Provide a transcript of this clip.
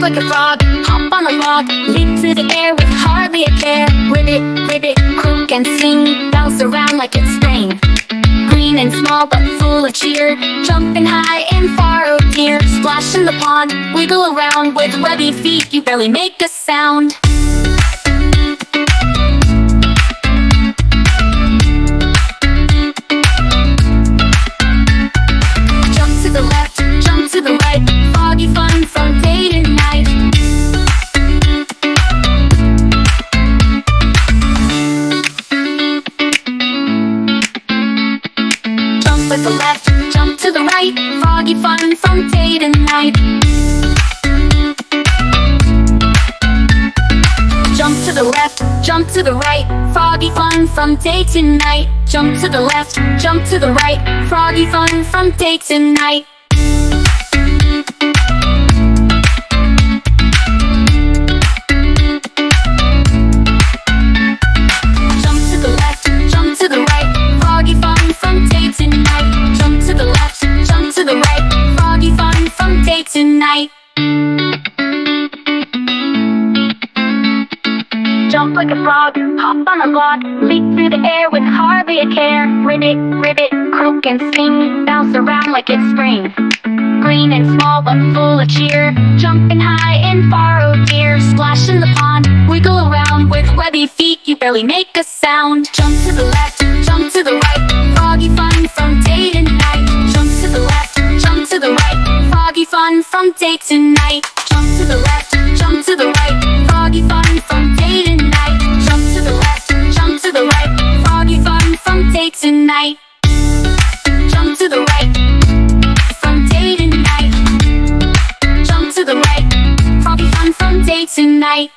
like a frog, hop on a log, leap through the air with hardly a care. Ribbit, ribbit, croak and sing, bounce around like it's spring. Green and small but full of cheer, jumping high and far, oh dear. Splash in the pond, wiggle around with webby feet, you barely make a sound. Jump to the left, jump to the right, Froggy fun from day to night. Jump to the left, jump to the right, Froggy fun from day to night. Jump to the left, jump to the right, Froggy fun from day to night. Jump to the left, jump to the right, Froggy fun from day to night. Jump to the left, jump to the right, Froggy fun from day to night. Jump to the left, jump to the right, Froggy fun from day to night. Jump like a frog, hop on a log, leap through the air with hardly a care. Ribbit, ribbit, croak and sing, bounce around like it's spring. Green and small but full of cheer, jumping high and far, oh dear. Splash in the pond, wiggle around with webby feet, you barely make a sound. Jump to the left, jump to the right, Froggy fun from day to night. Jump to the left, jump to the right, Froggy fun from day to night. Jump to the left, jump to the right, Froggy fun from day to night. Jump to the left, jump to the right, Froggy fun from day to night. Jump to the right, from day to night. Jump to the right, Froggy fun from day to night.